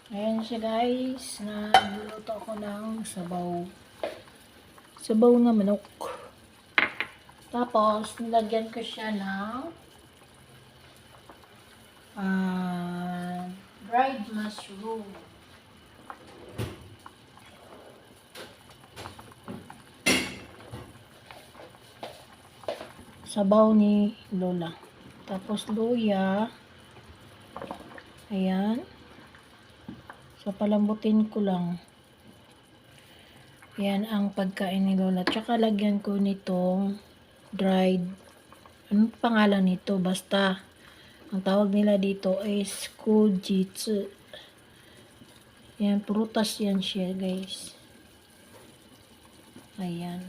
Ayan siya guys, nagluluto ako ng sabaw. Sabaw na manok. Tapos, nilagyan ko siya ng dried mushroom. Sabaw ni Lola. Tapos, luya. Ayan. So, palambutin ko lang. Yan ang pagkain ni Lola. Tsaka lagyan ko nitong dried. Anong pangalan nito? Basta, ang tawag nila dito is kujitsu. Yan, prutas yan siya, guys. Ayan.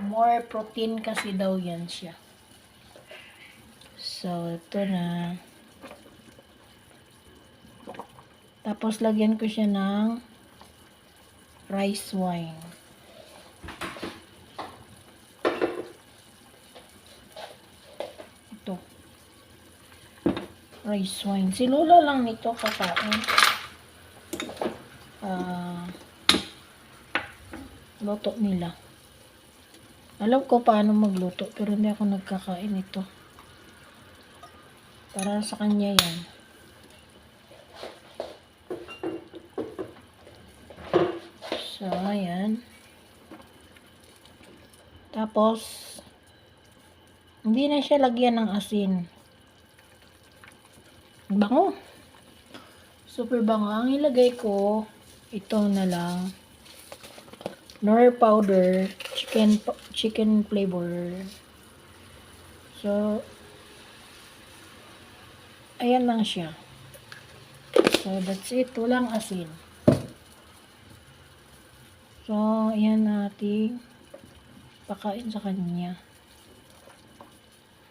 More protein kasi daw yan siya. So, ito na. Tapos, lagyan ko siya ng rice wine. Ito. Rice wine. Si Lola lang nito kakain. Luto nila. Alam ko paano magluto, pero hindi ako nagkakain ito. Para sa kanya yan. So, ayan. Tapos, hindi na siya lagyan ng asin. Bango. Super bango. Ang ilagay ko, ito na lang. Nor powder, chicken flavor. So, ayan lang siya. So, that's it. Walang asin. So, ayan natin pakain sa kanya.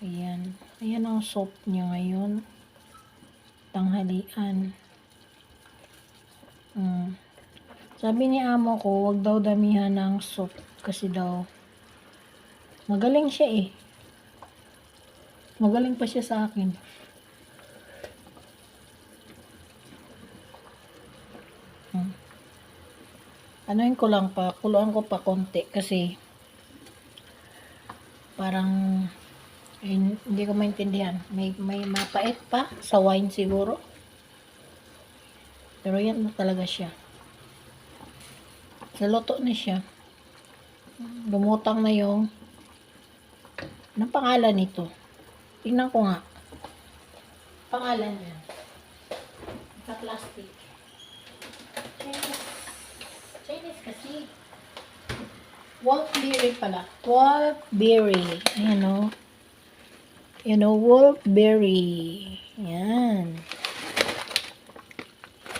Ayan. Ayan ang soup niya ngayon. Tanghalian. Sabi ni amo ko, wag daw damihan ng soup. Kasi daw, magaling siya eh. Magaling pa siya sa akin. Anuin ko lang pa, kuluan ko pa konti kasi parang hindi ko maintindihan. May mapait pa sa wine siguro. Pero yan na talaga siya. Naluto na siya. Lumutang na yung anong pangalan nito? Tingnan ko nga. Pangalan niya. Sa plastic. Chinese kasi. Wolfberry pala. Wolfberry. Ayan o. Ayan o, wolfberry. Ayan.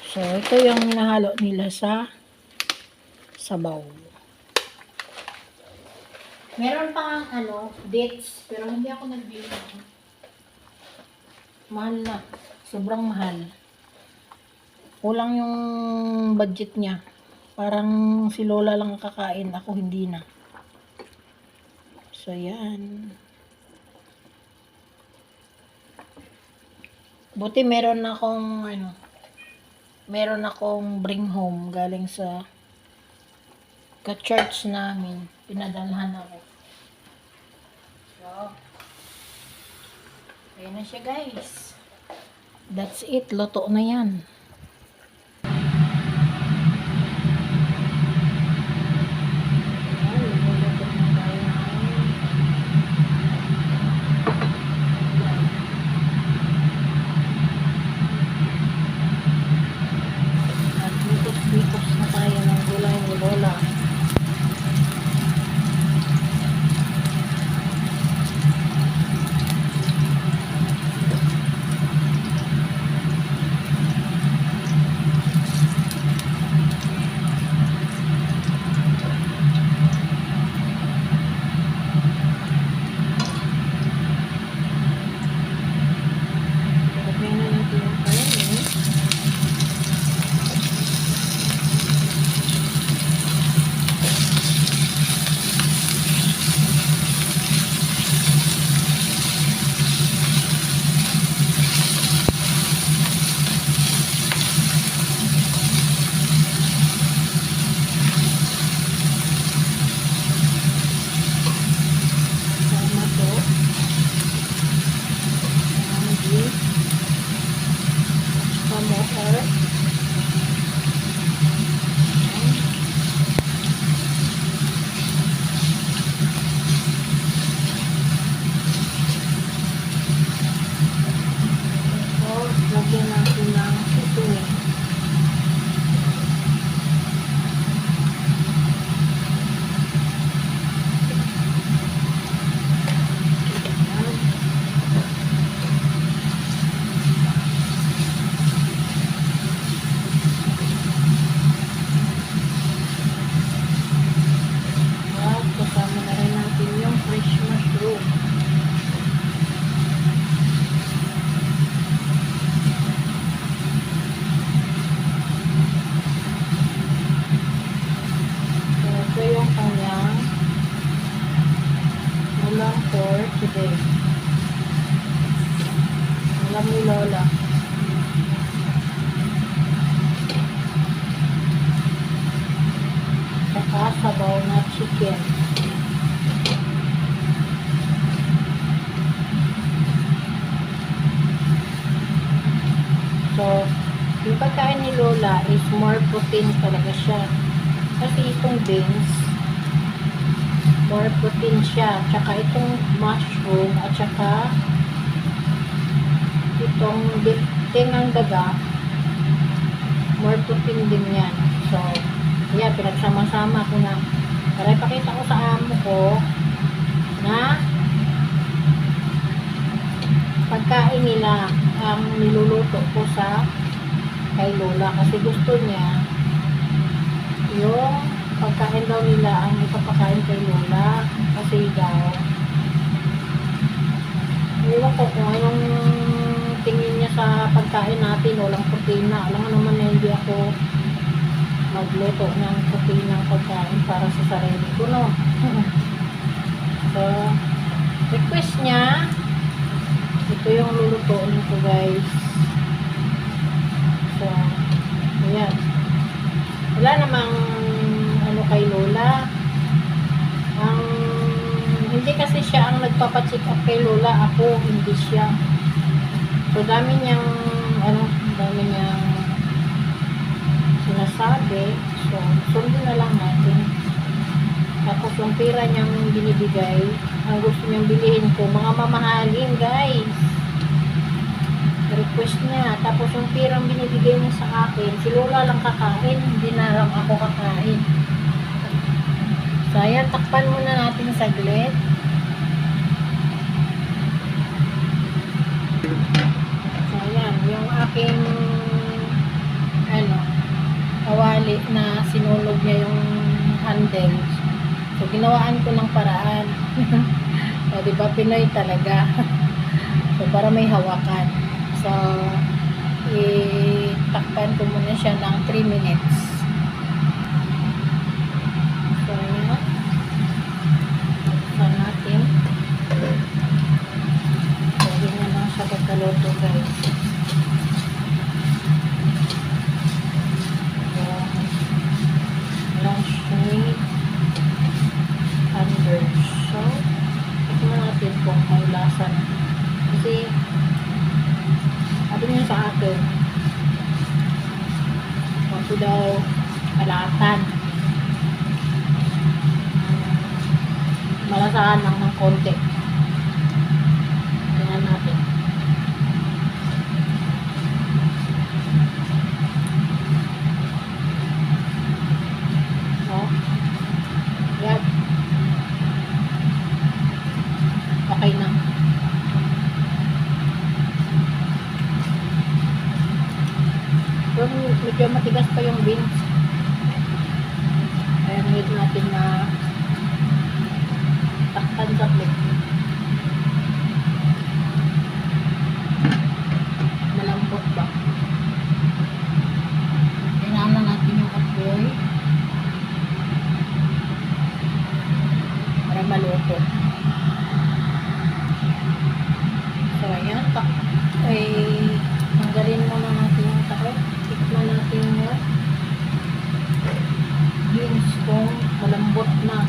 So, ito yung nahalo nila sa sabaw. Meron pa ang dates, pero hindi ako nagbili. Mahal na. Sobrang mahal. Kulang yung budget niya. Parang si Lola lang kakain, ako hindi na. So, yan. Buti meron akong bring home galing sa ka-church namin. Pinadalhan ako. So, ayan na siya guys. That's it. Luto na yan. Nagbitos-bitos na tayo ng gulay ni Lola. lang for today. Alam ni Lola. Saka sabaw na chicken. So, yung pagkain ni Lola is more protein talaga siya. Kasi itong beans, more protein siya. Tsaka itong mushroom at tsaka itong tingang daga, more protein din yan. So, yan, pinagsama-sama ko na. Para ipakita ko sa amo ko na pagkain nila ang niluluto ko sa kay Lola kasi gusto niya yung pagkain daw nila ang ipapakain kay Lola kasi daw ewan ko kung anong tingin niya sa pagkain natin, walang protina. Alam mo naman na hindi ako magluto ng protina ng pagkain para sa sarili ko, no? So, request niya ito yung lulutuin ko, guys. So, ayan. Wala namang ano kay Lola. Hindi kasi siya ang nagpapacheck up kay Lola. Ako, hindi siya. So, dami niyang sinasabi. So, sundin na lang natin. Tapos, yung pera niyang binibigay, ang gusto niyang bilihin ko, mga mamahalin, guys. Request niya. Tapos, yung perang binibigay niya sa akin, si Lola lang kakain, hindi na lang ako kakain. So, ayan, takpan muna natin saglit. So, ayan, yung aking kawali na sinulog niya yung handle. So, ginawaan ko ng paraan. So, diba, Pinoy talaga. So, para may hawakan. So, itakpan ko muna siya ng 3 minutes. So, ayan. Takpan natin. So, ganyan lang siya pagkaluto, guys. So, lunch meat. So, tignan natin kung may lasa na. Kasi, sabi niya sa akin, kasi daw, kalatan. Malasahan lang ng konti. Tignan natin. Oh. Yan. Okay na. Pero medyo matigas pa yung beans. Kaya need natin na takpan sa plate. Malambot ba? Kailangan na natin yung apoy para maluto. So, ayan. Tanggalin muna natin yung takot. Tikman natin yung beans kung malambot na.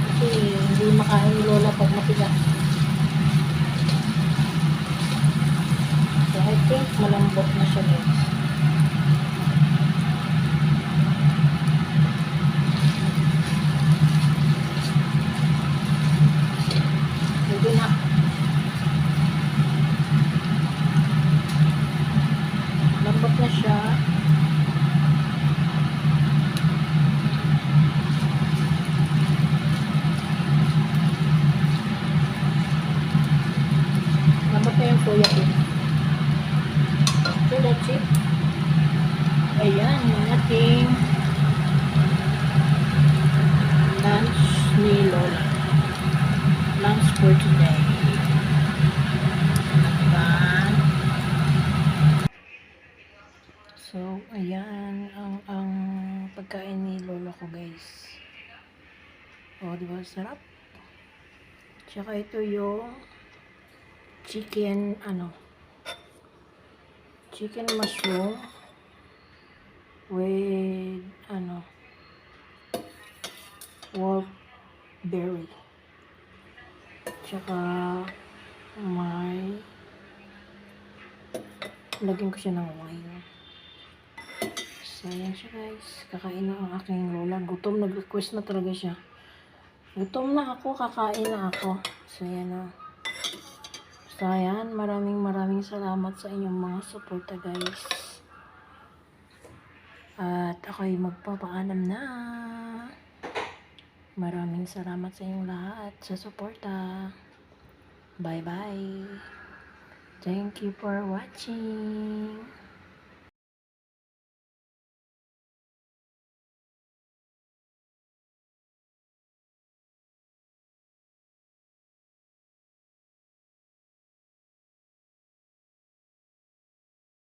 Kasi hindi makain ni Lola pag matigas. So, I think malambot na siya, guys. Pwede na. Lambot na siya. Lambot na yung soya bean. So, O, di ba? Sarap. Tsaka ito yung chicken, chicken mushroom with, wolfberry. Tsaka, lagyan ko siya ng wine. So, yan siya guys. Kakain na ang aking lola. Gutom, nag-request na talaga siya. Gutom na ako, kakain na ako. So, yan na. So, yan. Maraming salamat sa inyong mga suporta guys. At ako'y magpapaalam na. Maraming salamat sa inyong lahat sa suporta. Bye-bye. Thank you for watching.